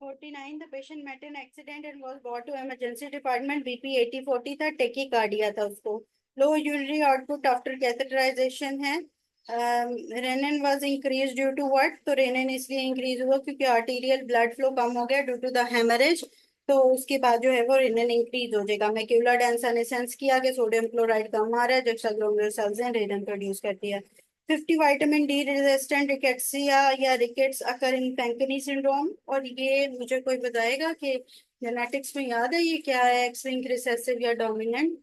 49 the patient met an accident and was brought to emergency department. BP 8040 था, tachycardia था उसको. Low urinary output after catheterisation है. Renin was increase due to what? तो renin इसलिए increase हुआ क्योंकि arterial blood flow कम हो गया ड्यू टू द हेमरेज. तो उसके बाद जो है वो रेनिन इंक्रीज हो जाएगा. मैक्यूलर डेंसा ने सेंस किया कि सोडियम क्लोराइड कम आ रहा है, जो एक्स्ट्राग्लोमेरुलर सेल्स हैं रेनिन प्रोड्यूस करती है. 50 विटामिन डी रेजिस्टेंट रिकेट्सिया या रिकेट्स अकर इन फैंकनी सिंड्रोम. और ये मुझे कोई बताएगा कि जेनेटिक्स में याद है ये क्या है? एक्स लिंक्ड रिसेसिव या डोमिनेंट?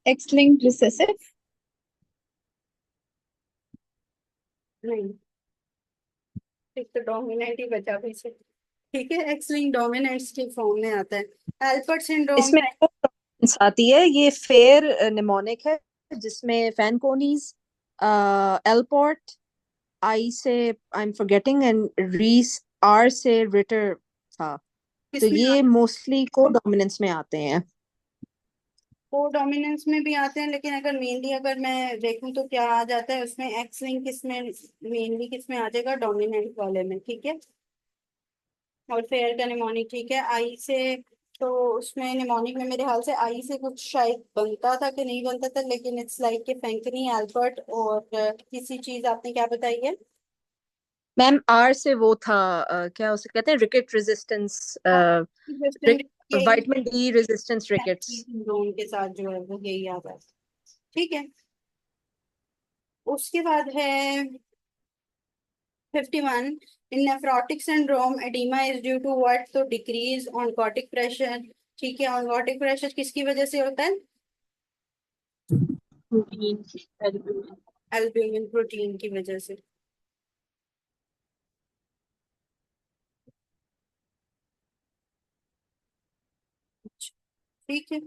X linked recessive. नहीं, एक तो डोमिनेंट ही बचा पीछे. ठीक है, एक्स लिंक्ड डोमिनेंट्स की फॉर्म में आता है. एल्पर्ट सिंड्रोम. इसमें आती है, ये फेयर निमोनिक है जिसमें फैनकोनीज, Alport, I say I am forgetting, and रीस आर से रिटर था. तो किसमें ये मोस्टली को डोमिनेंस में आते हैं. को डोमिनेंस में भी आते हैं, लेकिन अगर मेनली अगर मैं देखूं तो क्या आ जाता है उसमें? एक्स लिंक किसमें मेनली किसमें आ जाएगा? डोमिनेंट वाले में. ठीक है. और फेयर का निमोनिक. ठीक है. आई से तो उसमें निमोनिक में मेरे ख्याल से आई से कुछ शायद बनता था कि नहीं बनता था, लेकिन इट्स लाइक के फैंकनी एल्बर्ट और किसी चीज आपने क्या बताई है? मैम आर से वो था, क्या उसे कहते हैं, rickets resistance, vitamin D resistance rickets. Syndrome के साथ जो है वो यही आता है. ठीक है. उसके बाद है 51. In nephrotic syndrome oedema is due to what? तो डिक्रीज ऑनकोटिक प्रेशर. ठीक है. ऑनकोटिक प्रेशर किसकी वजह से होता है? एल्ब्यूमिन प्रोटीन की वजह से. ठीक है.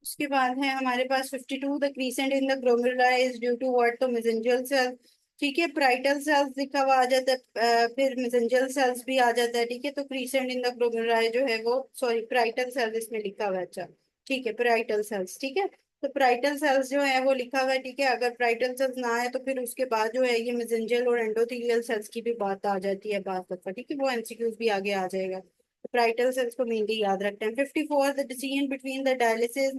उसके बाद है हमारे पास 52. The crescent in the glomerula is due to what? तो मेसेंजियल सेल. ठीक है. प्राइटल सेल्स लिखा हुआ आ जाता है, फिर मेसेंजियल सेल्स भी आ जाता है. ठीक है. तो क्रीसेंट इन द ग्लोमेरुला जो है वो, सॉरी, प्राइटल सेल्स इसमें लिखा हुआ है. अच्छा, ठीक है. Parietal cells. ठीक है. तो प्राइटल सेल्स जो है वो लिखा हुआ है. ठीक है. अगर प्राइटल सेल्स ना है तो फिर उसके बाद जो है ये मेसेंजियल और एंडोथेलियल सेल्स की भी बात आ जाती है बात दफा. ठीक है. वो एमसीक्यूज भी आगे आ जाएगा. ब्राइटल सेल्स को मेनली याद रखते हैं. 54. The decision between the dialysis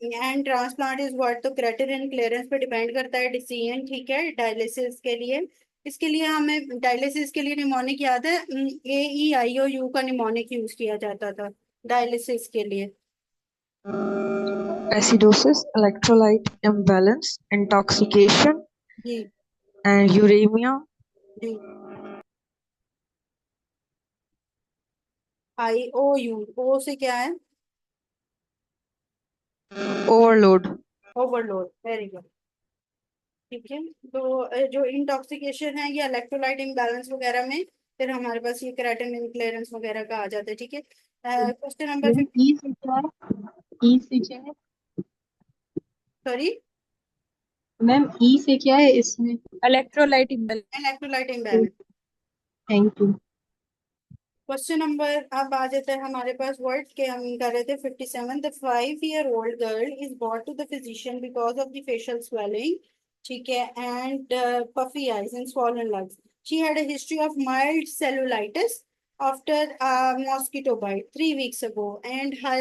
and transplant is what? तो क्रेटेरिन क्लियरेंस पे डिपेंड करता है डिसीजन. ठीक है. डायलिसिस के लिए, इसके लिए हमें डायलिसिस के लिए निमोनिक याद है, AEIOU का निमोनिक यूज किया जाता था डायलिसिस के लिए. acidosis, electrolyte imbalance, intoxication, ji. and uremia. Ji. IOU. ओ से क्या है? Overload. ओवरलोड. Very good. ठीक है. तो जो इंटॉक्सिकेशन है ये इलेक्ट्रोलाइट इम्बैलेंस वगैरह में फिर हमारे पास ये क्रेटिनिन क्लियरेंस वगैरह का आ जाता है. ठीक है. Question number ma'am 50. ई से क्या है? ई से क्या है? सॉरी, मैम ई से क्या है इसमें? Electrolyte imbalance. Electrolyte imbalance. Thank you. Question number अब आ जाता है हमारे पास वर्ड के हम कर रहे थे 57. The 5-year-old girl is brought to the physician because of the facial swelling. ठीक है. And puffy eyes and swollen lungs. She had a history of mild cellulitis after a mosquito bite 3 weeks ago, and her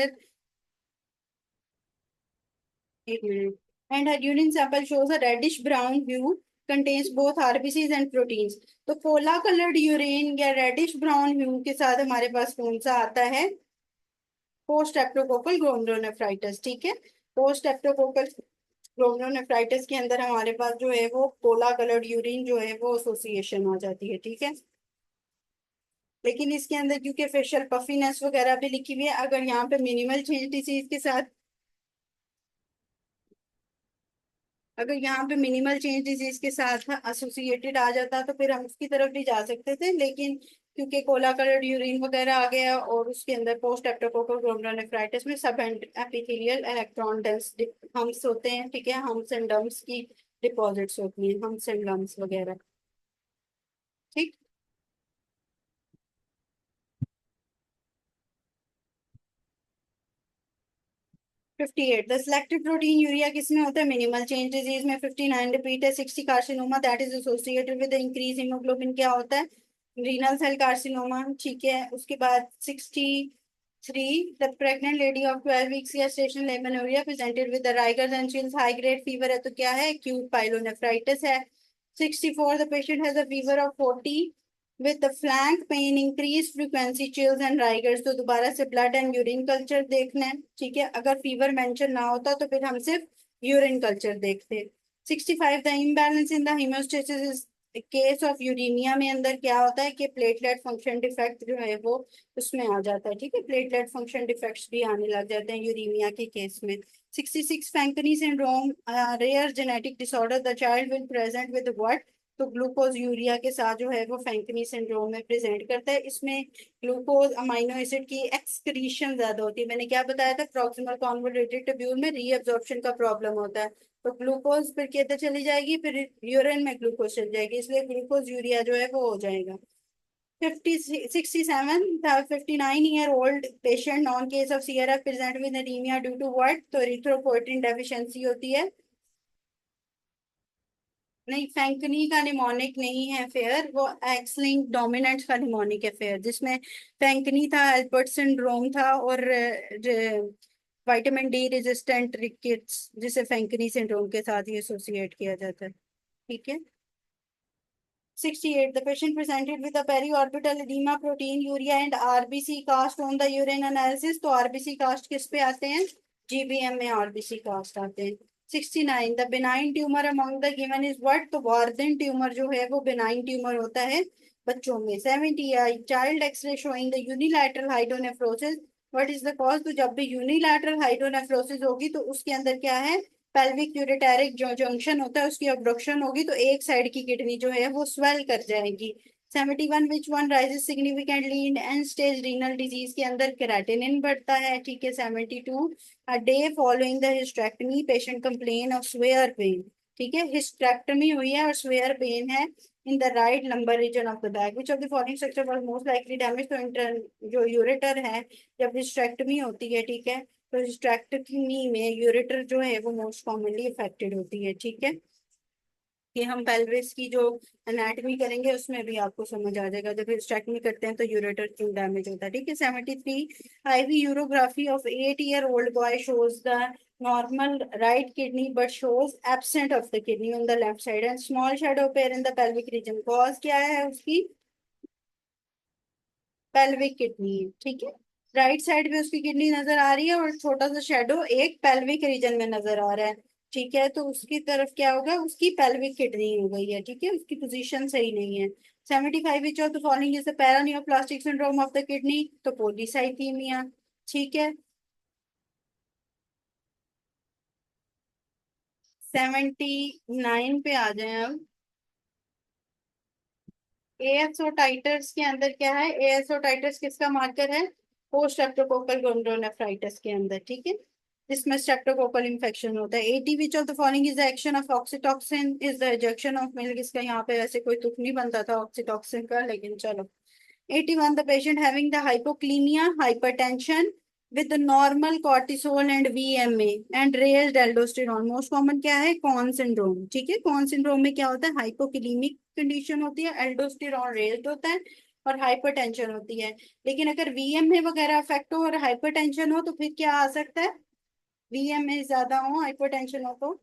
8 minutes. And her urine sample shows a reddish brown hue, contains both RBCs and proteins. तो Cola coloured urine या reddish brown ह्यू के साथ हमारे पास कौन सा आता है? Post streptococcal glomerulonephritis. ठीक है. पोस्ट स्ट्रेप्टोकोकल ग्लोमेरुलोनेफ्राइटिस के अंदर हमारे पास जो है वो कोला कलर्ड यूरिन जो है वो एसोसिएशन हो जाती है. ठीक है. लेकिन इसके अंदर क्योंकि फेशियल पफिनेस वगैरह भी लिखी हुई है, अगर यहाँ पे मिनिमल चेंज डिसीज के साथ, अगर यहाँ पे मिनिमल चेंज डिजीज के साथ एसोसिएटेड आ जाता तो फिर हम उसकी तरफ भी जा सकते थे, लेकिन क्योंकि कोला कलर्ड यूरिन वगैरह आ गया और उसके अंदर पोस्ट स्ट्रेप्टोकोकल ग्लोमेरुलोनेफ्राइटिस में सब एपिथेलियल इलेक्ट्रॉन डेंस हम्स होते हैं. ठीक है. हम्स एंड डम्प्स की डिपॉजिट्स होती हैं, हम्स एंड लम्स वगैरह. ठीक. 58 द सिलेक्टेड प्रोटीन यूरिया किसमें होता है? मिनिमल चेंज डिजीज में। 59 रिपीट है। 60 carcinoma that is associated with increase haemoglobin क्या होता है? Renal cell carcinoma. ठीक है, उसके बाद 63 the pregnant lady of 12 weeks gestation lemonuria presented with the rigors and chills high grade fever है, तो क्या है? एक्यूट पाइलोनेफ्राइटिस है। 64 the patient has a fever of 40 with the flank pain, increased frequency chills and rigors, तो दोबारा से blood and urine culture देखना है। ठीक है, अगर फीवर मेंशन ना होता तो फिर हम सिर्फ यूरिन कल्चर देखते। 65 the imbalance in the haemostasis case of uraemia में अंदर क्या होता है कि प्लेटलेट फंक्शन डिफेक्ट जो है वो उसमें आ जाता है। ठीक है, प्लेटलेट फंक्शन डिफेक्ट्स भी आने लग जाते हैं यूरीमिया के केस में। 66 Fanconi syndrome rare genetic disorder the child will present with what? तो ग्लूकोज यूरिया के साथ जो है वो फैंकनी सिंड्रोम में प्रेजेंट करता है। इसमें ग्लूकोज अमाइनो एसिड की एक्सक्रीशन ज्यादा होती है। मैंने क्या बताया था? प्रॉक्सिमल कॉन्वोल्यूटेड ट्यूब्यूल में रीअब्जॉर्प्शन का प्रॉब्लम होता है, तो ग्लूकोज फिर किधर चली जाएगी? फिर यूरिन में ग्लूकोज चली जाएगी, इसलिए ग्लूकोज यूरिया जो है वो हो जाएगा। 67 था 59-year-old patient known case of CRF present with anaemia due to what? तो एरिथ्रोपोएटिन डेफिशिएंसी होती है। नहीं, फैंकनी का निमोनिक नहीं है फेयर, वो एक्स लिंक डोमिनेंट का निमोनिक है फेयर, जिसमें फैंकनी था, एल्बर्ट सिंड्रोम था, और विटामिन डी रेजिस्टेंट रिकेट्स, जिसे फैंकनी सिंड्रोम के साथ ही एसोसिएट किया जाता है। ठीक है। 68 the patient presented with a periorbital edema, protein urea and RBC cast on the urine analysis, तो RBC cast किस पे आते हैं? GBM में RBC cast आते हैं। 69 the benign tumor among the given is what? तो वार्धन ट्यूमर जो है वो benign ट्यूमर होता है बच्चों में। 70 child x-ray showing the unilateral hydronephrosis, what is the cause? तो जब भी यूनिलैटरल हाइड्रोनेफ्रोसिस होगी तो उसके अंदर क्या है? पेल्विक यूरेटेरिक जो जंक्शन होता है उसकी ऑब्स्ट्रक्शन होगी, तो एक साइड की किडनी जो है वो स्वेल कर जाएगी। 71 which one rises significantly in end stage renal disease के अंदर केराटिनिन बढ़ता है। ठीक है। 72 a day following the hysterectomy patient complain of severe pain. ठीक है, हिस्टेक्टमी हुई है और स्वेयर पेन है in the right lumbar region of the back, which of the following structure was most likely damage? तो इंटर जो यूरेटर है जब हिस्टेक्टमी होती है, ठीक है, तो हिस्टेक्टमी में यूरेटर जो है वो मोस्ट कॉमनली अफेक्टेड होती है। ठीक है, कि हम पेल्विस की जो एनाटॉमी करेंगे उसमें भी आपको समझ आ जाएगा, जब हिस्टेक्टमी करते हैं तो यूरेटर क्यों डैमेज होता है। ठीक है। 73 IV urography of 8-year-old boy shows the normal right kidney but shows absent of the kidney on the left side and small shadow pear in the pelvic region. Cause क्या है उसकी? Pelvic kidney है। ठीक है, right side पे उसकी kidney नजर आ रही है और छोटा सा शेडो एक पेल्विक रीजन में नजर आ रहा है। ठीक है, तो उसकी तरफ क्या होगा? उसकी पेल्विक किडनी हो गई है। ठीक है, उसकी पोजीशन सही नहीं है। 75 विच of the following is the paraneoplastic syndrome of the kidney? तो पॉलीसाइथीमिया। ठीक है। 79 पे आ जाए अब। एएसओ टाइटर्स के अंदर क्या है? एएसओ टाइटर्स किसका मार्कर है? पोस्ट स्ट्रेप्टोकोकल ग्लोमेरुलोनेफ्राइटिस के अंदर। ठीक है, जिसमें स्ट्रेप्टोकोकल इन्फेक्शन होता है। 80 विच of the following is the action of oxytocin is the rejection of milk? इसका यहाँ पे वैसे कोई तुक नहीं बनता था ऑक्सीटॉक्सिन का, लेकिन चलो। 81 the patient having the hypokalemia, hypertension with the normal cortisol and VMA and raised aldosterone, most common क्या है? Conn syndrome. ठीक है, कॉन सिंड्रोम में क्या होता है? हाइपोकेलेमिक कंडीशन होती है, एल्डोस्टेरॉन रेज्ड होता है और हाइपरटेंशन होती है। लेकिन अगर VMA वगैरह अफेक्ट हो और हाइपरटेंशन हो तो फिर क्या आ सकता है? VMA ज्यादा हो, हाइपरटेंशन हो तो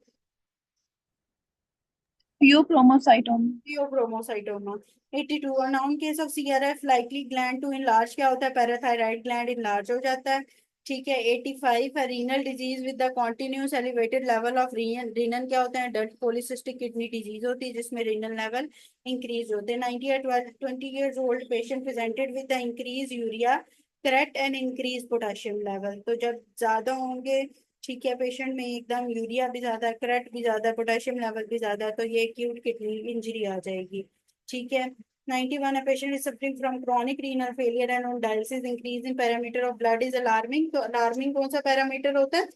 Pheochromocytoma. थियोक्रोमोसाइटोमा। 82 और noun case of CRF likely gland to enlarge क्या होता है? पैराथायराइड ग्लैंड इनलार्ज हो जाता है। ठीक है। 85 renal disease with the continuous elevated level of renal क्या होता है? डर्ट पॉलीसिस्टिक किडनी डिजीज होती है जिसमें रीनल लेवल इंक्रीज होते हैं। 20 years old patient presented with the increase urea correct and increase potassium level, तो जब ज्यादा होंगे, ठीक है, पेशेंट में एकदम यूरिया भी ज्यादा है, करंट भी ज्यादा है, पोटेशियम लेवल भी ज्यादा है, तो ये एक्यूट किडनी इंजरी आ जाएगी। ठीक है। 91 a patient is suffering from chronic renal failure and on dialysis, increase in parameter of blood is alarming, तो अलार्मिंग कौन सा पैरामीटर होता है?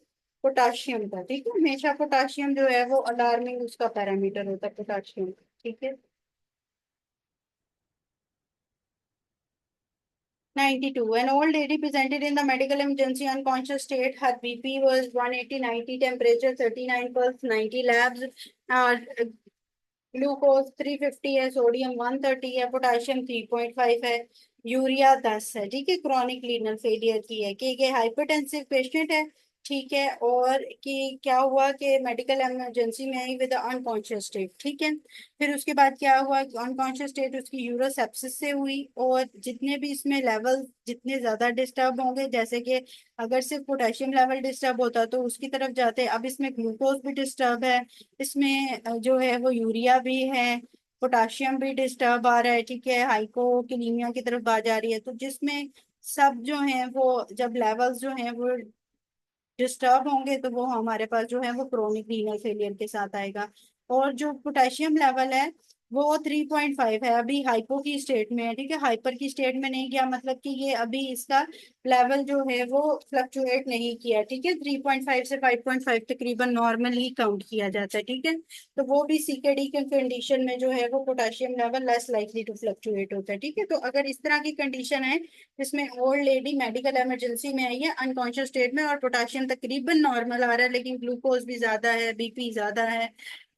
पोटाशियम का। ठीक है, हमेशा पोटाशियम जो है वो अलार्मिंग उसका पैरामीटर होता है, पोटाशियम। ठीक है। 92. An old lady presented in the medical emergency unconscious state. Her BP was 180, 90, temperature 39, pulse 90, labs uh, glucose 350 है, सोडियम 130 है, पोटेशियम 3.5 है, यूरिया 10 है। ठीक है, क्रॉनिक रीनल फेलियर की है कि हाइपरटेंसिव पेशेंट है। ठीक है, और कि क्या हुआ कि मेडिकल इमरजेंसी में आई विद अनकॉन्शियस स्टेट। ठीक है, फिर उसके बाद क्या हुआ, अनकॉन्शियस स्टेट उसकी यूरोसेप्सिस से हुई, और जितने भी इसमें लेवल जितने ज्यादा डिस्टर्ब होंगे, जैसे कि अगर सिर्फ पोटेशियम लेवल डिस्टर्ब होता तो उसकी तरफ जाते, अब इसमें ग्लूकोज भी डिस्टर्ब है, इसमें जो है वो यूरिया भी है, पोटाशियम भी डिस्टर्ब आ रहा है। ठीक है, हाइपोकिलीमिया की तरफ बात जा रही है, तो जिसमें सब जो है वो जब लेवल्स जो हैं वो डिस्टर्ब होंगे तो वो हमारे पास जो है वो क्रोनिक रीनल फेलियर के साथ आएगा। और जो पोटेशियम लेवल है वो 3.5 है, अभी हाइपो की स्टेट में है। ठीक है, हाइपर की स्टेट में नहीं गया, मतलब कि ये अभी इसका लेवल जो है वो फ्लक्चुएट नहीं किया। ठीक है, 3.5 से 5.5 तकरीबन नॉर्मल ही काउंट किया जाता है। ठीक है, तो वो भी सीकेडी के कंडीशन में जो है वो potassium level less likely to fluctuate होता है। ठीक है, तो अगर इस तरह की कंडीशन है जिसमें ओल्ड लेडी मेडिकल इमरजेंसी में आई है अनकॉन्शियस स्टेट में, और पोटेशियम तकरीबन नॉर्मल आ रहा है लेकिन ग्लूकोज भी ज्यादा है, बीपी ज्यादा है।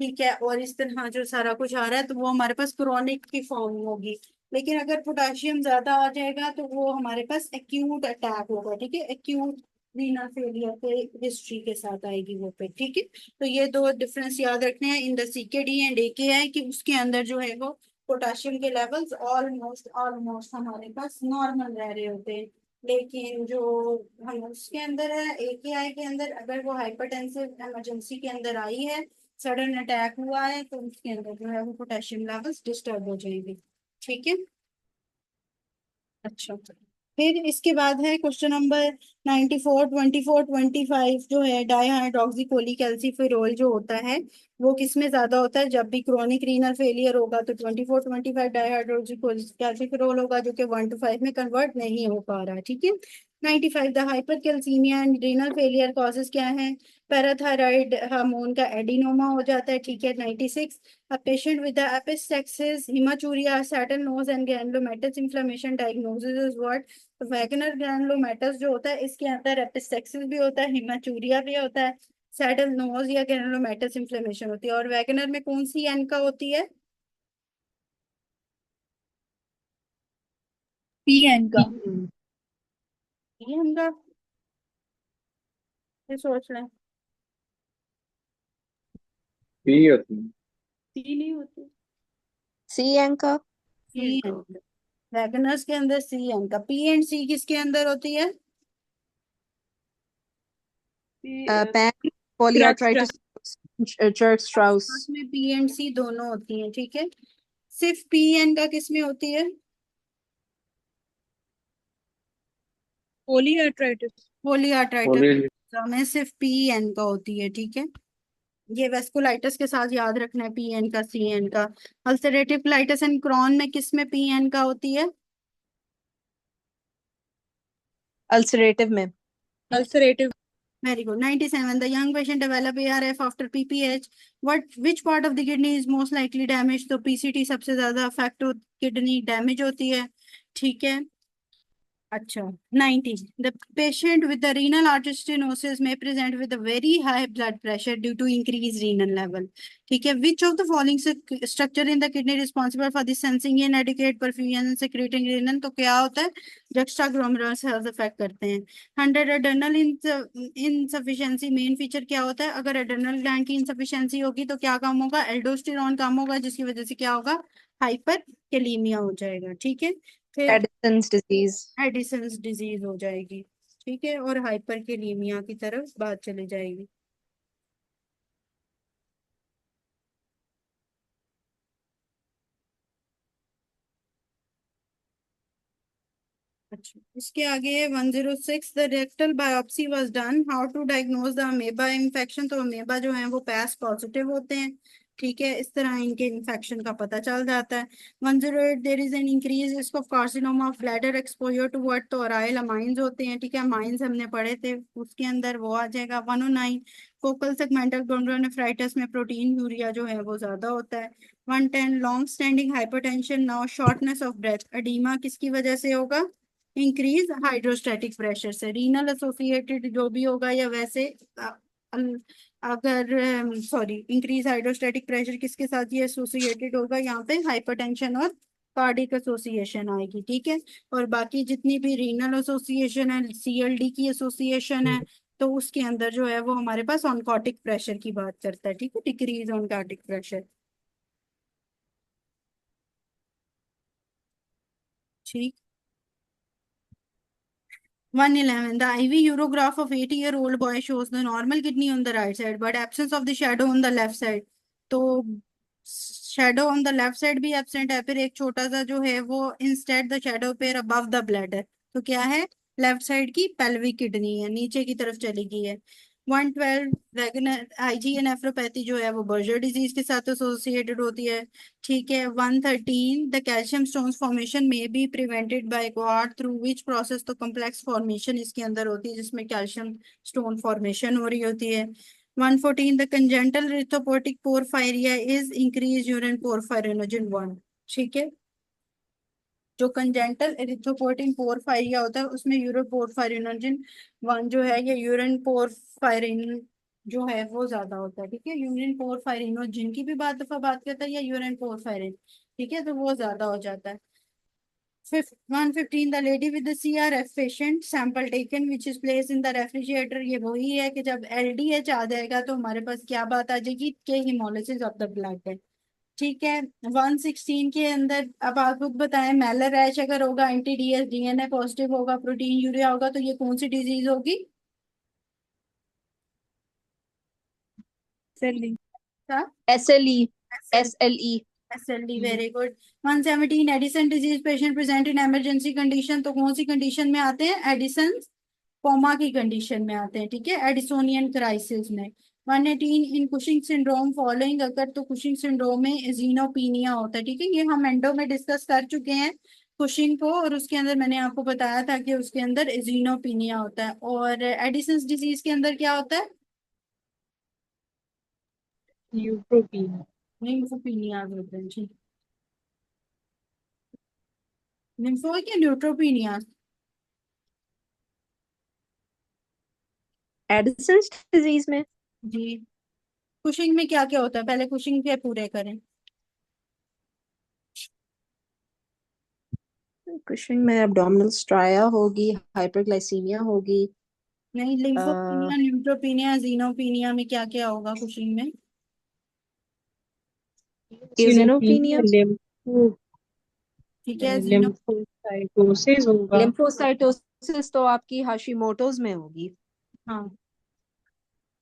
ठीक है, और इस तरह जो सारा कुछ आ रहा है तो वो हमारे पास क्रोनिक की फॉर्म होगी। लेकिन अगर पोटेशियम ज्यादा आ जाएगा तो वो हमारे पास एक्यूट अटैक होगा। ठीक है, एक्यूट रीनल फेलियर के हिस्ट्री के साथ आएगी वो पे। ठीक है, तो ये दो डिफरेंस याद रखने हैं इन द सीकेडी एंड एके है कि उसके अंदर जो है वो पोटेशियम के लेवल्स ऑलमोस्ट ऑलमोस्ट हमारे पास नॉर्मल रह रहे होते हैं। लेकिन जो हम उसके अंदर है एकेआई के अंदर, अगर वो हाइपरटेंसिव इमरजेंसी के अंदर आई है, सडन अटैक हुआ है, तो उसके अंदर जो है वो पोटेशियम लेवल्स डिस्टर्ब हो जाएंगे। ठीक है, अच्छा, फिर इसके बाद है क्वेश्चन नंबर 94, 24, 25 जो है डाईहाइड्रोक्सी कैल्सीफेरॉल जो होता है वो किस में ज्यादा होता है, जब भी क्रोनिक रीनल फेलियर होगा तो 24, 25 डाईहाइड्रोक्सी कैल्सीफेरॉल होगा जो कि 1 to 5 में कन्वर्ट नहीं हो पा रहा है। ठीक है, 95 the hypercalcaemia and renal failure causes क्या है, पैराथायराइड हार्मोन का एडिनोमा हो जाता है। ठीक है, 96 a patient with the epistaxis, hematuria, saddle nose and granulomatous inflammation diagnosis is what? तो वैगनर ग्रैनुलोमेटस जो होता है इसके अंदर एपिस्टेक्सिस भी होता है, हिमाचूरिया भी होता है, सैडल नोज या ग्रैनुलोमेटस इन्फ्लेमेशन होती है। और वैगनर में कौन सी एन का होती है, पीएन का। ये एन का, ये सोच लें। पी होती है। सी नहीं होती, सी एन का। सी एन, वैगनर्स के अंदर सी एन का। पी एंड सी किसके अंदर होती है, पैन पॉलीआर्थराइटिस चर्क स्ट्राउस। में पी एंड सी दोनों होती हैं। ठीक है, सिर्फ पी एन का किस में होती है, पोलीआर्थराइटिस। पोलीआर्थराइटिस में सिर्फ पी एन का होती है। ठीक है, ये वेस्कुलाइटिस के साथ याद रखना है, पी एन का सी एन का। अल्सरेटिव कोलाइटिस एंड क्रॉन में किस में पी एन का होती है, अल्सरेटिव में। Ulcerative. Very good. 97 the young patient develop ARF after PPH, what which part of the kidney is most likely damage, तो पीसीटी सबसे ज्यादा अफेक्ट किडनी डैमेज होती है। ठीक है, अच्छा, 90 the patient with the renal artery stenosis may present with a very high blood pressure due to increased renal level। ठीक है, which of the following structure in the kidney responsible for the sensing inadequate perfusion and secreting renin, तो क्या होता है, juxtaglomerular cells affect करते हैं। 100 adrenal insufficiency main feature क्या होता है, अगर adrenal gland की insufficiency होगी तो क्या काम होगा, एल्डोस्टेरोन काम होगा, जिसकी वजह से क्या होगा, हाइपर कैलीमिया हो जाएगा। ठीक है, फिर एडिसन्स डिजीज। एडिसन्स डिजीज हो जाएगी। ठीक है, और हाइपरकेलीमिया की तरफ बात चली जाएगी। अच्छा, इसके आगे 106 the rectal biopsy was done, how to diagnose the amoeba infection, तो अमेबा जो है वो पैस पॉजिटिव होते हैं। ठीक है, इस तरह इनके इन्फेक्शन का पता चल जाता है। 108 there is an increase risk of carcinoma of bladder exposure to what, तो ऑराइल अमाइंस होते हैं। ठीक है, अमाइंस हमने पढ़े थे, उसके अंदर वो आ जाएगा। 109 फोकल सेगमेंटल ग्लोमेरुलोनेफ्राइटिस में प्रोटीन यूरिया जो है वो ज्यादा होता है। 110 long standing hypertension now shortness of breath oedema किसकी वजह से होगा, इंक्रीज हाइड्रोस्टैटिक प्रेशर से। रीनल एसोसिएटेड जो भी होगा या वैसे अगर सॉरी, इंक्रीज हाइड्रोस्टैटिक प्रेशर किसके साथ ये एसोसिएटेड होगा, यहाँ पे हाइपरटेंशन और कार्डिक एसोसिएशन आएगी, ठीक है। और बाकी जितनी भी रीनल एसोसिएशन है, सीएलडी की एसोसिएशन है, तो उसके अंदर जो है वो हमारे पास ऑनकोटिक प्रेशर की बात करता है, ठीक है, डिक्रीज ऑनकोटिक प्रेशर। ठीक। 111. The IV urograph of 80-year-old boy shows the normal kidney on the right side, but absence of the shadow on the left side. तो shadow on the left side भी absent है, फिर एक छोटा सा जो है वो instead the shadow pair above the bladder. तो क्या है, लेफ्ट साइड की पेल्विक किडनी है, नीचे की तरफ चली गई है। 112 वैगनर आईजीए नेफ्रोपैथी जो है वो बर्जर डिजीज के साथ एसोसिएटेड होती है, ठीक है। 113 द कैल्शियम स्टोन्स फॉर्मेशन में be prevented by quad through which process, तो कम्प्लेक्स फॉर्मेशन इसके अंदर होती है जिसमें कैल्शियम स्टोन फॉर्मेशन हो रही होती है। 114 the congenital erythropoietic porphyria is increase urine porphyrinogen 1, ठीक है। जो कंजेंटल एरिथ्रोपोइटिन पोरफायरिया होता है उसमें यूरिन पोरफायरिनोजन 1 जो है, ये यूरिन पोरफायरिन जो है वो ज्यादा होता है, ठीक है। यूरिन पोरफायरिनोजन की भी बात दफा बात करता है, या यूरिन पोरफायरिन, ठीक है, तो वो ज्यादा हो जाता है। 115 the lady with the CRF patient sample taken which is place in the refrigerator, ये वही है कि जब LDH आ जाएगा तो हमारे पास क्या बात आ जाएगी कि हिमोलिसिस ऑफ द ब्लड है, ठीक है। 116 के अंदर अब आप लोग बताएं, मेलर रैश अगर होगा, NTDS DNA पॉजिटिव होगा, प्रोटीन यूरिया होगा, तो ये कौन सी डिजीज होगी? सेली SLE SLE SLD, very good. 117 Addison disease patient present in emergency condition, तो कौन सी कंडीशन में आते हैं? एडिसन कोमा की कंडीशन में आते हैं, ठीक है, एडिसोनियन क्राइसिस में। 118 इन कुशिंग सिंड्रोम फॉलोइंग अगर, तो कुशिंग सिंड्रोम में एजीनोपीनिया होता है, ठीक है, ये हम एंडो में डिस्कस कर चुके हैं कुशिंग को, और उसके अंदर मैंने आपको बताया था कि उसके अंदर एजीनोपीनिया होता है। और एडिसन्स डिजीज के अंदर क्या होता है? न्यूट्रोपीनिया। लिम्फोपीनिया होते हैं, ठीक। लिम्फो या न्यूट्रोपीनिया? एडिसन्स डिजीज में जी। कुशिंग में क्या क्या होता है, पहले कुशिंग के पूरे करें। कुशिंग में एब्डोमिनल स्ट्राया होगी, हाइपरग्लाइसीमिया होगी। नहीं, लिम्फोपीनिया, न्यूट्रोपीनिया, जीनोपीनिया में क्या क्या होगा कुशिंग में? इओसिनोफिलिया, लिम्फो ठीक है, जीनो, लिम्फोसाइटोसिस होगा। लिम्फोसाइटोसिस तो आपकी हाशिमोटोज में होगी। हाँ,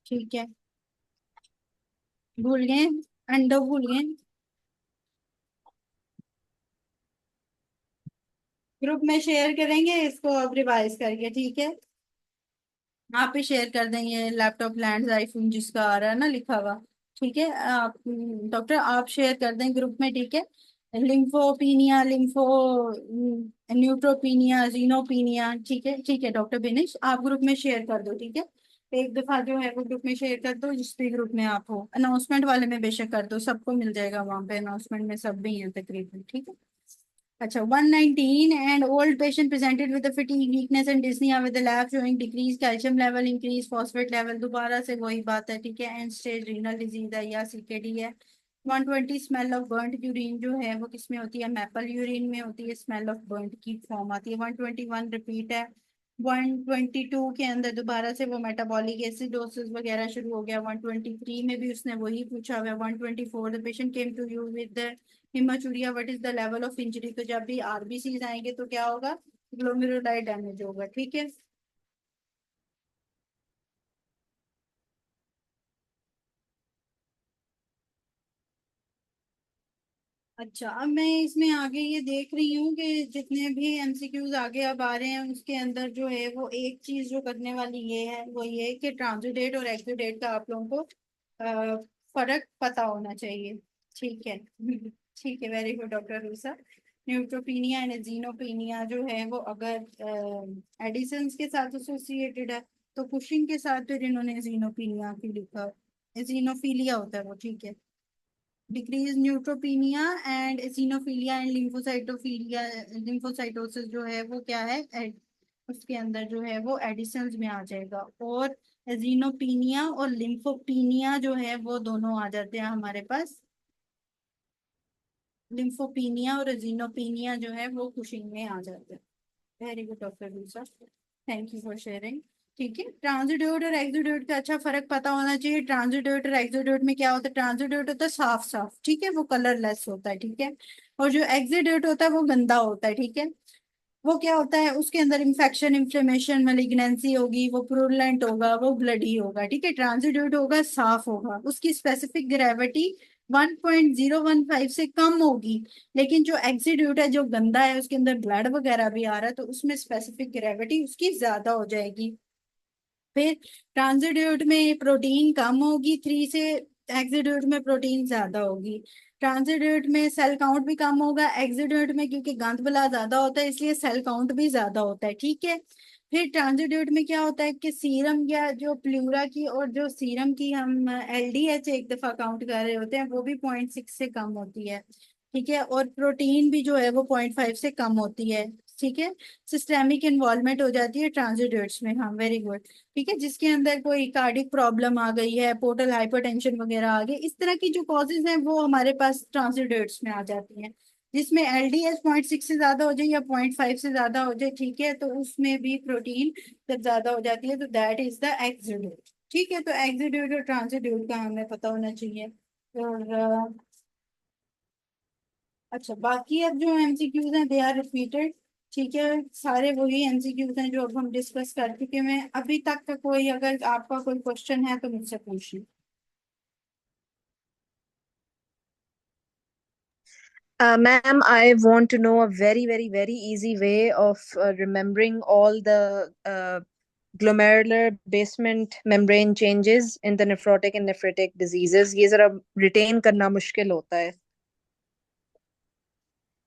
ठीक है, भूल गए, अंडो भूल गए। ग्रुप में शेयर करेंगे इसको अब रिवाइज करके, ठीक है। आप भी शेयर कर देंगे लैपटॉप लैंड आईफोन जिसका आ रहा है ना लिखा हुआ, ठीक है। आप डॉक्टर आप शेयर कर दें ग्रुप में, ठीक है। लिम्फोपीनिया, लिम्फो न्यूट्रोपीनिया, जीनोपीनिया, ठीक है, ठीक है डॉक्टर बिनिश, आप ग्रुप में शेयर कर दो, ठीक है। एक दफा जो है वो ग्रुप में शेयर कर दो, जिस भी ग्रुप में आप हो, अनाउंसमेंट वाले में बेशक कर दो, सबको मिल जाएगा वहां पे, अनाउंसमेंट में सब भी हैं तकरीबन, ठीक है। अच्छा, 119 and old patient presented with the fatigue, weakness and dyspnea with the lab showing decreased calcium level, increased phosphate level, दोबारा से वही बात है, ठीक है। एंड स्टेज रीनल डिजीज है या CKD है। 120 स्मेल ऑफ बर्न्ट यूरिन जो है वो किसमें होती है? मैपल यूरिन में होती है, स्मेल ऑफ बर्न्ट की फॉर्म आती है। 121 रिपीट है। 122 के अंदर दोबारा से वो मेटाबॉलिक एसिडोसिस वगैरह शुरू हो गया। 123 में भी उसने वही पूछा हुआ है। 124 the patient came to you with the haematuria, what is the level of injury, तो जब भी RBCs आएंगे तो क्या होगा? ग्लोमेरुलाई डैमेज होगा, ठीक है। अच्छा, अब मैं इसमें आगे ये देख रही हूँ कि जितने भी MCQs आगे अब आ रहे हैं उसके अंदर जो है वो एक चीज जो करने वाली ये है वो ये है कि ट्रांजिडेट और एक्जिडेट का आप लोगों को फर्क पता होना चाहिए, ठीक है। ठीक है, very good doctor Rusa. Neutropenia and eosinopenia जो है वो अगर एडिसन्स के साथ एसोसिएटेड है, तो कुशिंग के साथ फिर इन्होंने जीनोपीनिया की लिखा, जीनोफीलिया होता है वो, ठीक है। Decrease neutropenia and eosinophilia and lymphocytophilia, lymphocytosis जो है वो क्या है, उसके अंदर जो है वो एडिशंस में आ जाएगा। और एजिनोपिनिया और लिम्फोपिनिया जो है वो दोनों आ जाते हैं हमारे पास। लिम्फोपिनिया और एजिनोपिनिया जो है वो कुशिंग में आ जाते हैं। Very good doctor Lusa, thank you for sharing. ठीक है, ट्रांजिड्यूट और एक्जिड्यूट का अच्छा फर्क पता होना चाहिए। ट्रांजिड्यूट और एक्जिड्यूट में क्या होता है, ट्रांजिड्यूट होता है साफ साफ, ठीक है, वो कलरलेस होता है, ठीक है। और जो एक्जिड्यूट होता है वो गंदा होता है, ठीक है। वो क्या होता है, उसके अंदर इंफेक्शन, इन्फ्लेमेशन, मेलिग्नेंसी होगी, वो प्रूलेंट होगा, वो ब्लडी होगा, ठीक है। ट्रांजिड्यूट होगा, साफ होगा, उसकी स्पेसिफिक ग्रेविटी 1.015 से कम होगी। लेकिन जो एक्सिड्यूट है, जो गंदा है, उसके अंदर ब्लड वगैरह भी आ रहा है, तो उसमें स्पेसिफिक ग्रेविटी उसकी ज्यादा हो जाएगी। फिर ट्रांजिड्यूट में प्रोटीन कम होगी 3 से, एक्सिड्यूट में प्रोटीन ज्यादा होगी। ट्रांजिड्यूट में सेल काउंट भी कम होगा, एक्सिड्यूट में क्योंकि गंद बला ज्यादा होता है इसलिए सेल काउंट भी ज्यादा होता है, ठीक है। फिर ट्रांजिड्यूट में क्या होता है कि सीरम या जो प्लूरा की और जो सीरम की हम एलडीएच एक दफा काउंट कर रहे होते हैं वो भी 0.6 से कम होती है, ठीक है। और प्रोटीन भी जो है वो 0.5 से कम होती है, ठीक है। सिस्टेमिक इन्वॉल्वमेंट हो जाती है ट्रांजिड्यूट्स में, हाँ वेरी गुड, ठीक है। जिसके अंदर कोई कार्डिक प्रॉब्लम आ गई है, पोर्टल हाइपरटेंशन वगैरह आ गई, इस तरह की जो कॉजेज हैं वो हमारे पास ट्रांजिड्यूट्स में आ जाती हैं। जिसमें एलडीएच 0.6 से ज्यादा हो जाए या 0.5 से ज्यादा हो जाए, ठीक है, तो उसमें भी प्रोटीन जब ज्यादा हो जाती है तो दैट इज द एक्सिड्यूट, ठीक है। तो एक्सिड्यूट और ट्रांजिड्यूट का हमें पता होना चाहिए। और अच्छा, बाकी अब जो एमसीक्यूज हैं दे आर रिपीटेड, ठीक है। सारे वही एमसीक्यूज हैं जो अब हम डिस्कस कर चुके हैं। अभी तक का कोई, अगर आपका कोई क्वेश्चन है तो मुझसे पूछिए। Ma'am, I want to know a very, very, very easy way of remembering all the glomerular basement membrane changes in the nephrotic and nephritic diseases. ये जरा retain करना मुश्किल होता है।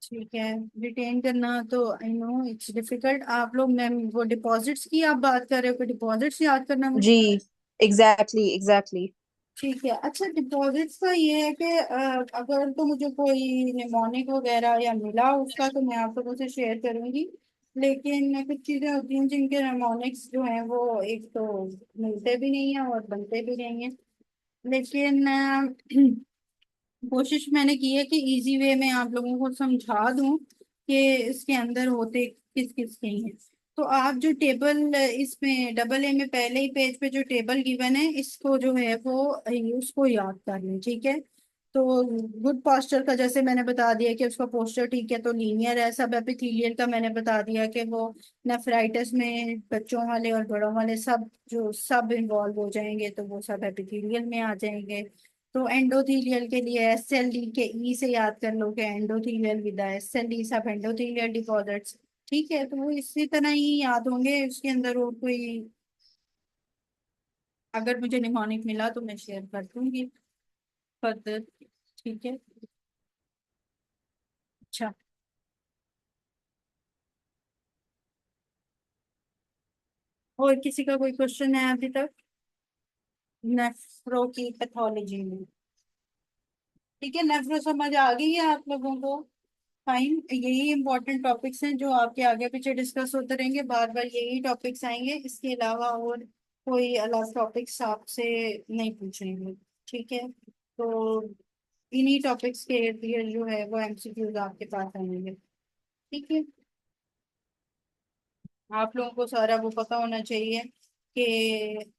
ठीक है, रिटेन करना तो आई नो इट्स डिफिकल्ट। आप लोग मैम वो डिपॉजिट्स की आप बात कर रहे हो कि डिपॉजिट्स याद करना जी, मुश्किल? exactly, exactly. ठीक है, अच्छा डिपॉजिट्स का ये है कि अगर तो मुझे कोई निमोनिक वगैरह या मिला उसका तो मैं आप लोगों से शेयर करूंगी। लेकिन कुछ चीजें होती हैं जिनके निमोनिक्स जो हैं वो एक तो मिलते भी नहीं है और बनते भी नहीं है। लेकिन कोशिश मैंने की है कि इजी वे में आप लोगों को समझा दूं कि इसके अंदर होते किस किस के हैं। तो आप जो टेबल इसमें डबल ए में पहले ही पेज पे जो टेबल गिवन है इसको जो है वो उसको याद कर लें, ठीक है। तो गुड पोस्चर का जैसे मैंने बता दिया कि उसका पोस्चर ठीक है तो लीनियर है। सब एपिथेलियल का मैंने बता दिया कि वो नेफ्राइटिस में बच्चों वाले और बड़ों वाले सब जो सब इन्वॉल्व हो जाएंगे तो वो सब एपिथेलियल में आ जाएंगे। तो एंडोथीलियल के लिए एसएलडी के ई से याद कर लो कि एंडोथीलियल विद एसएलडी सब एंडोथीलियल डिपॉजिट्स, ठीक है। तो वो इसी तरह ही याद होंगे, उसके अंदर और कोई अगर मुझे निमोनिक मिला तो मैं शेयर कर दूंगी फर्दर, ठीक है। अच्छा, और किसी का कोई क्वेश्चन है अभी तक नेफ्रो की पैथोलॉजी में? ठीक है, नेफ्रो समझ आ गई है आप लोगों को? फाइन, यही इंपॉर्टेंट टॉपिक्स हैं जो आपके आगे पीछे डिस्कस होते रहेंगे, बार बार यही टॉपिक्स आएंगे, इसके अलावा और कोई अलग टॉपिक्स आपसे नहीं पूछेंगे, ठीक है। तो इन्हीं टॉपिक्स के इर्द गिर्द जो है वो एमसीक्यूज आपके पास आएंगे, ठीक है। आप लोगों को सारा वो पता होना चाहिए कि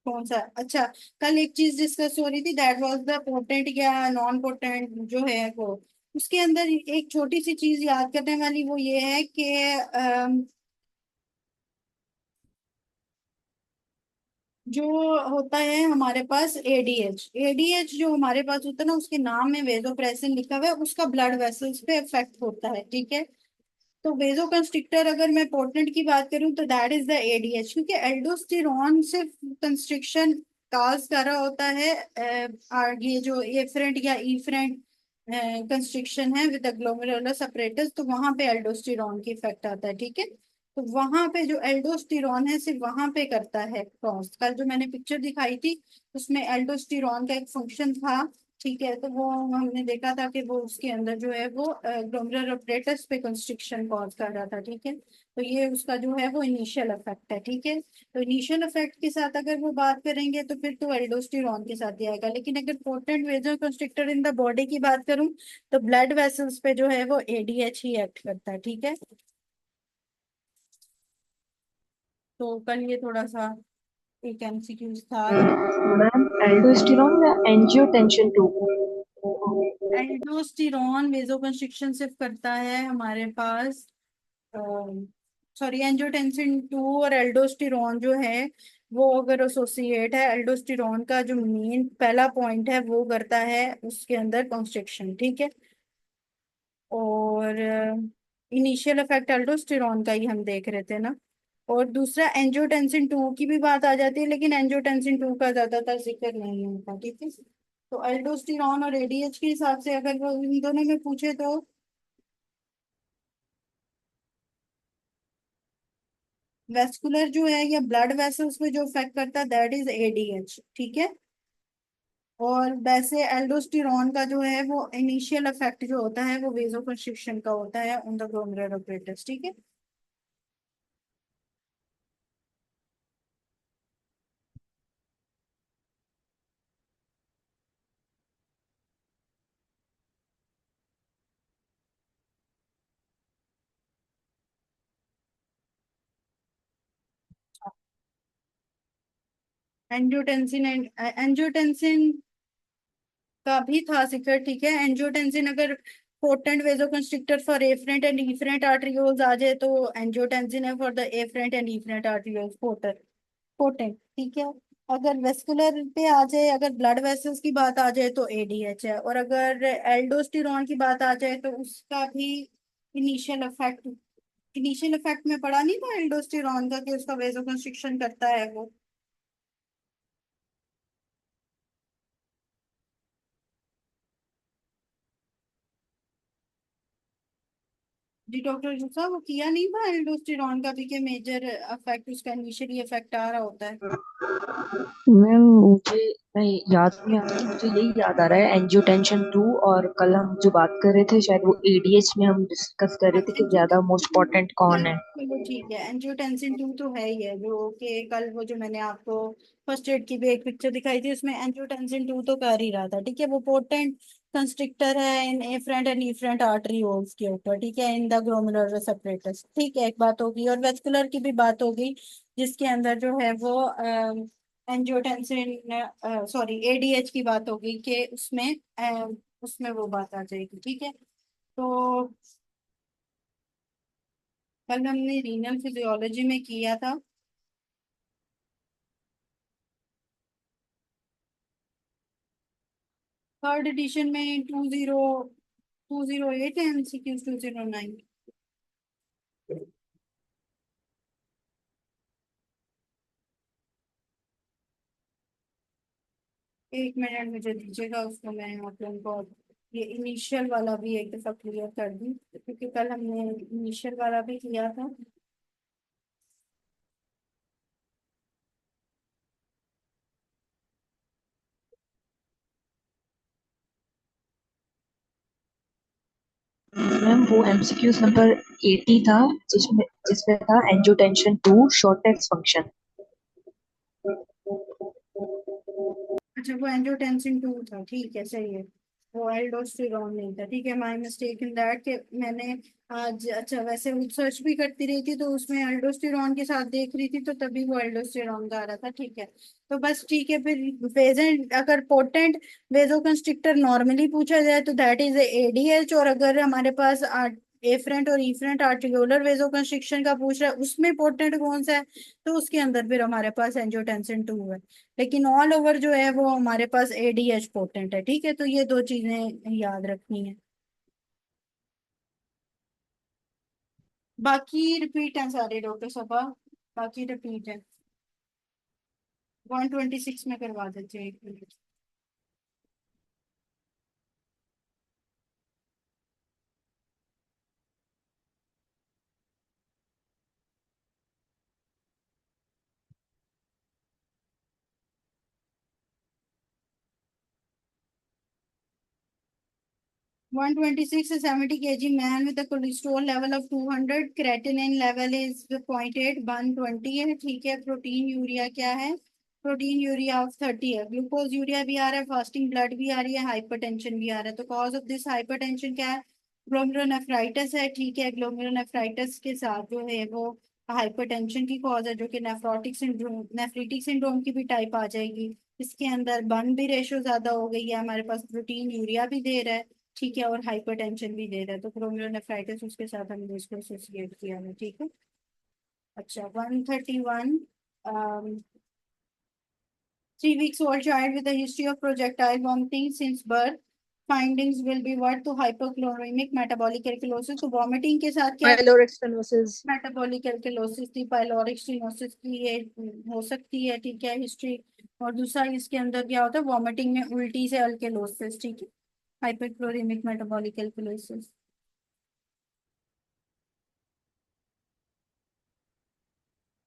कौन सा, अच्छा, कल एक चीज डिस्कस हो रही थी दैट वाज द पोटेंट या नॉन पोटेंट जो है वो, उसके अंदर एक छोटी सी चीज याद करने वाली वो ये है कि जो होता है हमारे पास एडीएच, एडीएच जो हमारे पास होता है ना उसके नाम में वेजोप्रेसिन लिखा हुआ है, उसका ब्लड वेसल्स पे इफेक्ट होता है, ठीक है। तो वेजो कंस्ट्रिक्टर अगर मैं पोर्टलेट की बात करूं तो दैट इज द एडीएच, क्योंकि एल्डोस्टेरॉन सिर्फ कंस्ट्रिक्शन काज कर रहा होता है। ये जो एफरेंट या ईफरेंट कंस्ट्रिक्शन है विद ग्लोमेरुलर सेपरेटस तो वहां पे एल्डोस्टेरॉन की इफेक्ट आता है, ठीक है। तो वहां पे जो एल्डोस्टिरॉन है सिर्फ वहां पे करता है क्रॉस। कल जो मैंने पिक्चर दिखाई थी उसमें एल्डोस्टिरॉन का एक फंक्शन था, ठीक है, तो वो हमने देखा था कि वो उसके अंदर जो है वो ग्लोमेरुलर अपरेटस पे कंस्ट्रिक्शन कॉज कर रहा था, ठीक है। तो ये उसका जो है वो इनिशियल इफेक्ट है, ठीक है। तो इनिशियल इफेक्ट के साथ अगर वो बात करेंगे तो फिर तो एल्डोस्टिरॉन के साथ ही आएगा, लेकिन अगर potent vasoconstrictor in the body की बात करूं तो ब्लड वेसल्स पे जो है वो एडीएच ही एक्ट करता है, ठीक है। तो कल ये थोड़ा सा एक एमसीक्यूज था। मैम एल्डोस्टेरोन या एंजियोटेंशन 2? एल्डोस्टिरॉन वेजोकंस्ट्रिक्शन सिर्फ करता है हमारे पास, सॉरी एंजियोटेंसिन 2 और एल्डोस्टिरॉन जो है वो अगर एसोसिएट है, एल्डोस्टिरॉन का जो मेन पहला पॉइंट है वो करता है उसके अंदर कॉन्स्ट्रिक्शन, ठीक है। और इनिशियल इफेक्ट एल्डोस्टिरॉन का ही हम देख रहे थे ना। और दूसरा एंजियोटेंसिन 2 की भी बात आ जाती है, लेकिन एंजियोटेंसिन 2 का ज्यादातर जिक्र नहीं होता, ठीक है। तो एल्डोस्टिरॉन और एडीएच के हिसाब से अगर वो इन दोनों में पूछे तो वेस्कुलर जो है या ब्लड वेसल्स पे जो इफेक्ट करता है दैट इज एडीएच, ठीक है। और वैसे एल्डोस्टिरॉन का जो है वो इनिशियल इफेक्ट जो होता है वो वेजोकंस्ट्रिक्शन का होता है ऑन द ग्लोमेरुलर apparatus, ठीक है। एंजियोटेंसिन एंजियोटेंसिन का भी था जिक्र, ठीक है। एंजियोटेंसिन अगर potent vasoconstrictor for afferent and efferent arterioles आ जाए तो एंजियोटेंसिन है for the afferent and efferent arterioles potent, ठीक है। अगर वेस्कुलर पे आ जाए, अगर ब्लड वेसल्स की बात आ जाए तो एडीएच है। और अगर एल्डोस्टिरॉन की बात आ जाए तो उसका भी इनिशियल इफेक्ट, इनिशियल इफेक्ट में पढ़ा नहीं था एल्डोस्टिरॉन का कि उसका वेजोकंस्ट्रिक्शन करता है वो। जी डॉक्टर जूसा वो किया नहीं था एल्डोस्टिरॉन का भी कि मेजर इफेक्ट उसका इनिशियली इफेक्ट आ रहा होता है। मैम मुझे नहीं याद नहीं आ रहा, मुझे यही याद आ रहा है एंजियोटेंशन 2, और कल हम जो बात कर रहे थे शायद वो एडीएच में हम डिस्कस कर रहे हाँ थे कि एंजियो ज्यादा मोस्ट इम्पोर्टेंट कौन है। चलो ठीक है, एंजियोटेंसिन 2 तो है ही है जो कि कल वो जो मैंने आपको फर्स्ट एड की भी एक पिक्चर दिखाई थी उसमें एंजियोटेंसिन 2 तो कर ही रहा था, ठीक है। वो पोटेंट कंस्ट्रिक्टर है इन एफरेंट एंड इफरेंट आर्टरियोल्स के ऊपर, ठीक है, इन द ग्लोमेरुलर सेपरेटस, ठीक है, एक बात होगी। और वेस्कुलर की भी बात होगी जिसके अंदर जो है वो एंजियोटेंसिन सॉरी एडीएच की बात होगी कि उसमें उसमें वो बात आ जाएगी, ठीक है। तो कल हमने रीनल फिजियोलॉजी में किया था। थर्ड एडिशन में 208 है, एमसीक्यू 209। एक मिनट मुझे दीजिएगा, उसको मैं आप लोगों को ये इनिशियल वाला भी एक दफा क्लियर कर दूं क्योंकि कल हमने इनिशियल वाला भी किया था। मैम वो एमसीक्यूज नंबर 80 था, जिसमें जिसमें था एंजियोटेंशन 2 शॉर्टेक्स फंक्शन। अच्छा वो एंजियोटेंसिन 2 था, ठीक है, सही है। वो एल्डोस्टेरॉन नहीं था, ठीक है, माय मिस्टेक इन दैट कि मैंने आज अच्छा वैसे सर्च भी करती रही थी तो उसमें एल्डोस्टेरॉन के साथ देख रही थी तो तभी वो एल्डोस्टेरॉन का आ रहा था, ठीक है। तो बस ठीक है, फिर वेजेंट अगर पोटेंट वेजोकंस्ट्रिक्टर नॉर्मली पूछा जाए तो दैट इज एडीएच। और अगर हमारे पास एफरेंट और इफरेंट आर्टिकुलर वेजोकंस्ट्रिक्शन का पूछ रहा है उसमें पोटेंट कौन सा है तो उसके अंदर फिर हमारे पास एंजियोटेंसिन 2 है। लेकिन ऑल ओवर जो है वो हमारे पास एडीएच पोटेंट है, ठीक है। तो ये दो चीजें याद रखनी है, बाकी रिपीट है सारे डॉक्टर साहब, बाकी रिपीट है। 126 में करवा देते हैं, एक minute. 126 to 70 kg man with a cholesterol level of 200, creatinine level is 0.8, 120 है, ठीक है। प्रोटीन यूरिया क्या है? प्रोटीन यूरिया ऑफ 30 है। ग्लूकोज यूरिया भी आ रहा है, फास्टिंग ब्लड भी आ रही है, हाइपरटेंशन भी आ रहा है। तो कॉज ऑफ दिस हाइपरटेंशन क्या है? ग्लोमेरुलोनेफ्राइटिस है, ठीक है। ग्लोमेरुलोनेफ्राइटिस के साथ जो है वो हाइपरटेंशन की कॉज है, जो कि नेफ्रोटिक सिंड्रोम, नेफ्रिटिक सिंड्रोम की भी टाइप आ जाएगी। इसके अंदर बर्न भी रेशो ज्यादा हो गई है, हमारे पास प्रोटीन यूरिया भी दे रहा है, ठीक है, और हाइपरटेंशन भी दे रहा है। तो ग्लोमेरुलोनेफ्राइटिस उसके साथ हमने इसको एसोसिएट किया है, ठीक है। अच्छा, 131, 3 weeks old child with a history of projectile vomiting since birth. Findings will be what? तो hypochloremic metabolic alkalosis। तो vomiting के साथ क्या? Pyloric stenosis। मेटाबॉलिक एल्कलोसिस थी, पाइलोरिक स्टेनोसिस की ये हो सकती है, ठीक है, हिस्ट्री। और दूसरा इसके अंदर क्या होता है? वॉमिटिंग में उल्टी से अल्केलोसिस, ठीक है, हाइपरक्लोरेमिक मेटाबॉलिक एल्कलोसिस,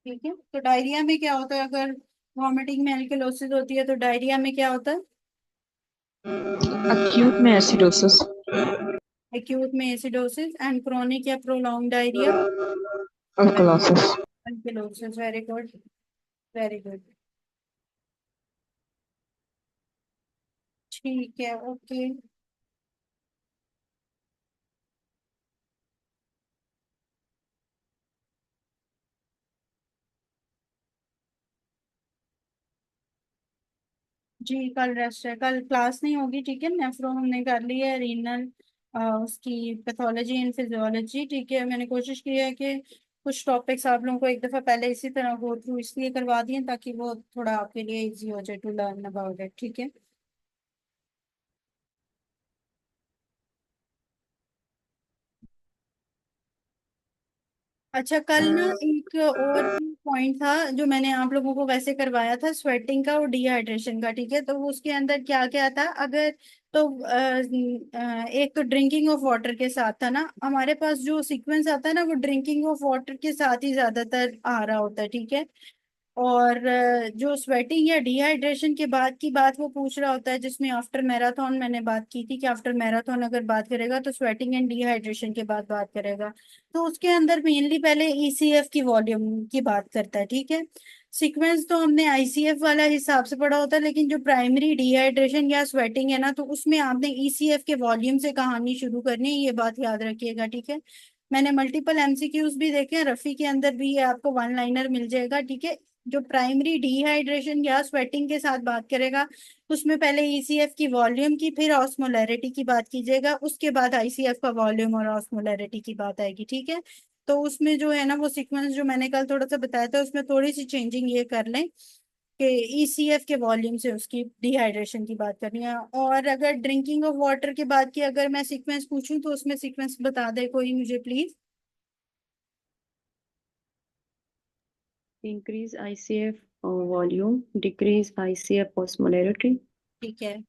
ठीक है। तो डायरिया में क्या होता है? अगर वॉमिटिंग में एल्कलोसिस होती है तो डायरिया में क्या होता है? acute में acidosis, एक्यूट में एसिडोसिस, एंड क्रोनिक या prolong diarrhoea alkalosis। Alkalosis. Very good, very good, ठीक है, ओके। जी कल रेस्ट है, कल क्लास नहीं होगी, ठीक है। नेफ्रो हमने कर ली है, रीनल उसकी पैथोलॉजी एंड फिजियोलॉजी, ठीक है। मैंने कोशिश की है कि कुछ टॉपिक्स आप लोगों को एक दफा पहले इसी तरह गो थ्रू इसलिए करवा दिए ताकि वो थोड़ा आपके लिए इजी हो जाए टू लर्न अबाउट इट, ठीक है। अच्छा, कल ना एक और भी पॉइंट था जो मैंने आप लोगों को वैसे करवाया था, स्वेटिंग का और डिहाइड्रेशन का, ठीक है। तो वो उसके अंदर क्या क्या था? अगर तो एक तो ड्रिंकिंग ऑफ वाटर के साथ था ना, हमारे पास जो सीक्वेंस आता है ना वो ड्रिंकिंग ऑफ वाटर के साथ ही ज्यादातर आ रहा होता है, ठीक है। और जो स्वेटिंग या डिहाइड्रेशन के बाद की बात वो पूछ रहा होता है, जिसमें आफ्टर मैराथन मैंने बात की थी कि आफ्टर मैराथन अगर बात करेगा तो स्वेटिंग एंड डिहाइड्रेशन के बाद बात करेगा। तो उसके अंदर मेनली पहले ईसीएफ की वॉल्यूम की बात करता है, ठीक है। सीक्वेंस तो हमने आईसीएफ वाला हिसाब से पढ़ा होता है, लेकिन जो प्राइमरी डिहाइड्रेशन या स्वेटिंग है ना, तो उसमें आपने ईसीएफ के वॉल्यूम से कहानी शुरू करनी है, ये बात याद रखिएगा, ठीक है। मैंने मल्टीपल एमसीक्यूज भी देखे हैं, रफी के अंदर भी ये आपको वन लाइनर मिल जाएगा, ठीक है। जो प्राइमरी डिहाइड्रेशन या स्वेटिंग के साथ बात करेगा उसमें पहले ईसीएफ की वॉल्यूम की, फिर ऑस्मोलैरिटी की बात कीजिएगा, उसके बाद आईसीएफ का वॉल्यूम और ऑस्मोलैरिटी की बात आएगी, ठीक है। तो उसमें जो है ना वो सीक्वेंस जो मैंने कल थोड़ा सा बताया था उसमें थोड़ी सी चेंजिंग ये कर लें कि ईसीएफ के वॉल्यूम से उसकी डिहाइड्रेशन की बात करनी है। और अगर ड्रिंकिंग ऑफ वाटर के बाद की अगर मैं सीक्वेंस पूछूं तो उसमें सीक्वेंस बता दे कोई मुझे please. Increase ICF volume, decrease ICF osmolarity, ठीक है,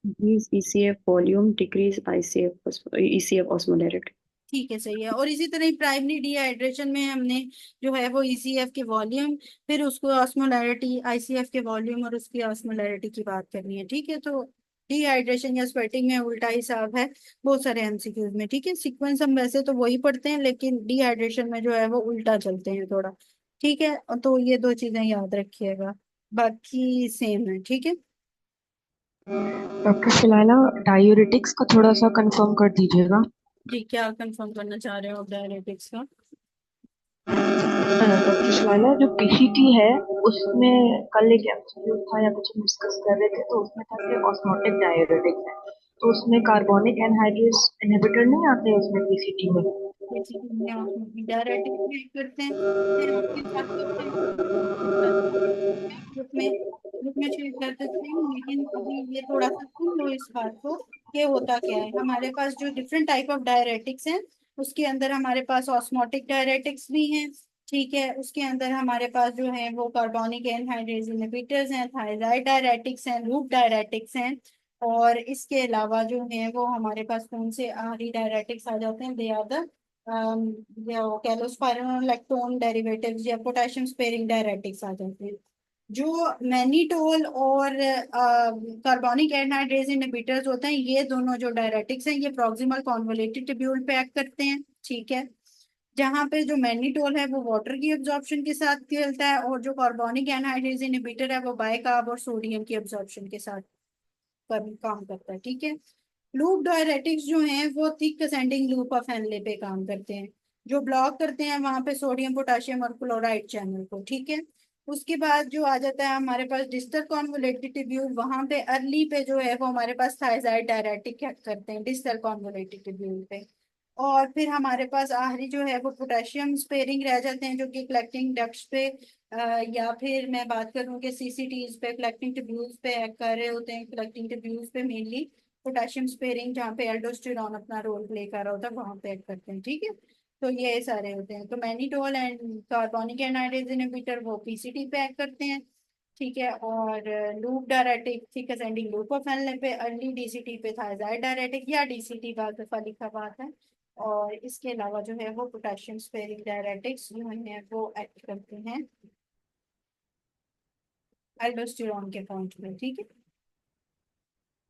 increase ECF volume, decrease ECF osmolarity. ठीक है, सही है। और इसी तरह ही प्राइमरी डिहाइड्रेशन में हमने जो है वो ईसीएफ के वॉल्यूम, फिर उसको ऑस्मोलैरिटी, आईसीएफ के वॉल्यूम और उसकी ऑस्मोलैरिटी की बात करनी है, ठीक है। तो डिहाइड्रेशन या स्वेटिंग में उल्टा हिसाब है बहुत सारे एमसीक्यूज में, ठीक है। सीक्वेंस हम वैसे तो वही पढ़ते हैं लेकिन डिहाइड्रेशन में जो है वो उल्टा चलते हैं थोड़ा, ठीक है। तो ये दो चीजें याद रखिएगा, बाकी सेम है, ठीक है। डॉक्टर शिलाला, डायूरेटिक्स का थोड़ा सा कंफर्म कर दीजिएगा। जी, क्या कंफर्म करना चाह रहे हो आप डायरेटिक्स का? डॉक्टर शिलाला, जो पीसीटी है उसमें कल एक एमसीक्यू था या कुछ हम डिस्कस कर रहे थे, तो उसमें था कि ऑस्मोटिक डायूरेटिक्स है, तो उसमें कार्बोनिक एनहाइड्रेस इनहिबिटर नहीं आते उसमें पीसीटी में। बेसिकली हम डायरेटिक्स भी करते हैं, फिर उसके साथ ग्रुप में शेयर कर सकते हैं, लेकिन अभी ये थोड़ा सा सुन लो इस बात को। ये होता क्या है? हमारे पास जो डिफरेंट टाइप ऑफ डायरेटिक्स हैं उसके अंदर हमारे पास ऑस्मोटिक डायरेटिक्स भी हैं, ठीक है। उसके अंदर हमारे पास जो है वो कार्बोनिक एनहाइड्रेज इनहिबिटर्स हैं, थायराइड डायरेटिक्स हैं, लूप डायरेटिक्स हैं। और इसके अलावा जो है वो हमारे पास कौन से आहारी डायरेटिक्स आ जाते हैं? दे आर द कैलोस्पाइरोलैक्टोन डेरिवेटिव्स या पोटेशियम स्पेयरिंग डायरेटिक्स आ जाते हैं, जो मैनिटोल और कार्बोनिक एनहाइड्रेज इनहिबिटर्स होते हैं, ये दोनों जो डायरेटिक्स हैं, ये प्रॉक्सिमल कॉन्वोलेटेड ट्यूब्यूल पे एक्ट करते हैं, ठीक है। जहाँ पे जो मैनिटोल है वो वाटर की एब्जॉर्प्शन के साथ खेलता है, और जो कार्बोनिक एनहाइड्रेज इनहिबिटर है वो बाइकार्ब और सोडियम की एब्जॉर्प्शन के साथ काम करता है, ठीक है। लूप डायरेटिक्स जो हैं वो thick ascending loop of Henle पे काम करते हैं, जो ब्लॉक करते हैं वहां पे सोडियम पोटाशियम और क्लोराइड चैनल को, ठीक है। उसके बाद जो आ जाता है हमारे पास डिस्टल कॉन्वोलेटेड ट्यूब्यूल, वहां पे अर्ली पे जो है वो हमारे पास थायजाइड डायरेटिक एक्ट करते हैं डिस्टल कॉन्वोलेटेड ट्यूब्यूल पे। और फिर हमारे पास आखिरी जो है वो पोटेशियम स्पेयरिंग रह जाते हैं, जो कि कलेक्टिंग डक्ट्स पे या फिर मैं बात करूँ कि सीसीटीज पे, कलेक्टिंग ट्यूब्यूल्स पे एक्ट कर रहे होते हैं। कलेक्टिंग ट्यूब्यूल्स पे मेनली पोटेशियम स्पेयरिंग, जहाँ पे एल्डोस्टेरॉन अपना रोल प्ले कर रहा होता है, वहां पे एक्ट करते हैं, ठीक है। तो ये सारे होते हैं। तो mannitol and carbonic anhydrase inhibitor वो पीसीटी पे एक्ट करते हैं, ठीक है। और loop diuretic thick ascending loop of Henle पे, अर्ली डीसीटी पे थायजाइड डायरेटिक या डीसीटी बाद दफा लिखा बात है। और इसके अलावा जो है वो पोटेशियम स्पेयरिंग डायरेटिक्स जो है वो एक्ट करते हैं एल्डोस्टेरॉन के पॉइंट में, ठीक है।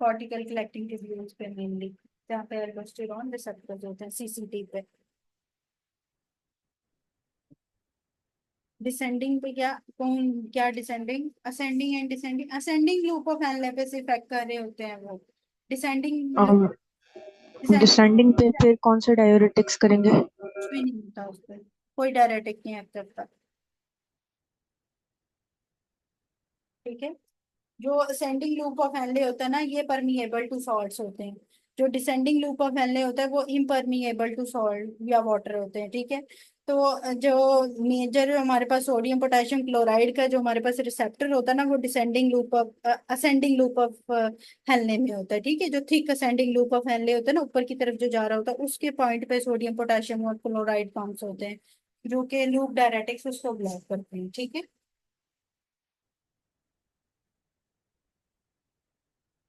कॉर्टिकल कलेक्टिंग ट्यूब्यूल्स पे मेनली, जहाँ पे एल्डोस्टेरॉन रिसेप्टर्स होते हैं सीसीटी पे। डिसेंडिंग पे क्या, कौन क्या descending, ascending and descending, ascending loop of analysis effect कर रहे होते हैं वो। डिसेंडिंग लूप, और डिसेंडिंग डिसेंडिंग पे फिर कौन से डाययूरेटिक्स करेंगे? कुछ भी नहीं होता उस पर, कोई डायरेटिक नहीं एक्ट करता, ठीक है। जो असेंडिंग लूप ऑफ हेनले होता है ना, ये परमिएबल टू सॉल्ट्स होते हैं। जो डिसेंडिंग लूप ऑफ हेनले होता है वो इम्परमिएबल टू सॉल्ट या वाटर होते हैं, ठीक है। तो जो मेजर हमारे पास सोडियम पोटेशियम क्लोराइड का जो हमारे पास रिसेप्टर होता है ना, वो descending loop of ascending loop of Henle में होता है, ठीक है। जो thick ascending loop of Henle होता है ना, ऊपर की तरफ जो जा रहा होता है, उसके पॉइंट पे सोडियम पोटेशियम और क्लोराइड पॉइंट्स होते हैं, जो कि लूप डायरेटिक्स उसको ब्लॉक करते हैं, ठीक है।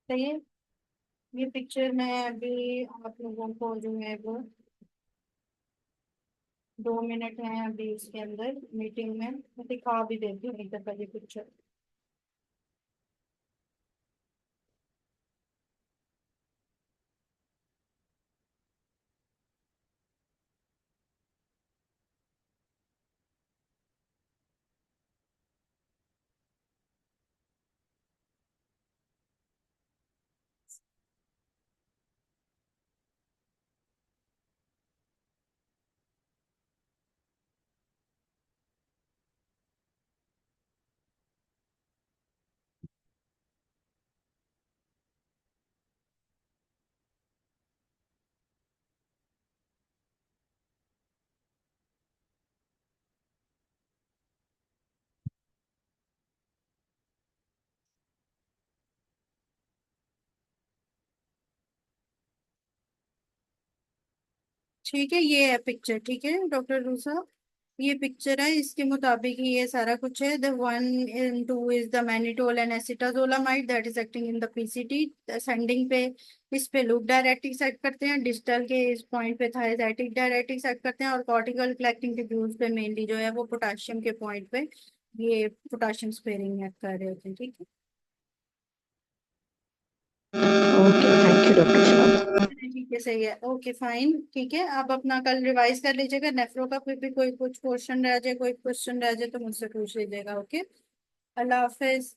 सही है। ये पिक्चर मैं अभी आप लोगों को जो है वो 2 मिनट है अभी इसके अंदर मीटिंग में, मैं दिखा भी देती हूँ एक दफा ये पिक्चर। ठीक है, ये है पिक्चर, ठीक है डॉक्टर रूसा। ये पिक्चर है, इसके मुताबिक ही ये सारा कुछ है। The one in two is the mannitol and acetazolamide that is acting in the PCT. Ascending पे इस पे लूप डायरेटिक्स एक्ट करते हैं, डिस्टल के इस पॉइंट पे थायजाइटिक डायरेटिक्स एक्ट करते हैं, और कॉर्टिकल कलेक्टिंग ट्यूब्यूल्स पे मेनली जो है वो पोटाशियम के पॉइंट पे ये पोटाशियम स्पेयरिंग एक्ट कर रहे होते हैं, ठीक है। ओके, थैंक यू डॉक्टर साहब। ठीक है, सही है, ओके फाइन, ठीक है। आप अपना कल रिवाइज कर लीजिएगा। नेफ्रो का कोई भी कोई कुछ क्वेश्चन रह जाए, कोई क्वेश्चन रह जाए तो मुझसे पूछ लीजिएगा, ओके। अल्लाह हाफिज।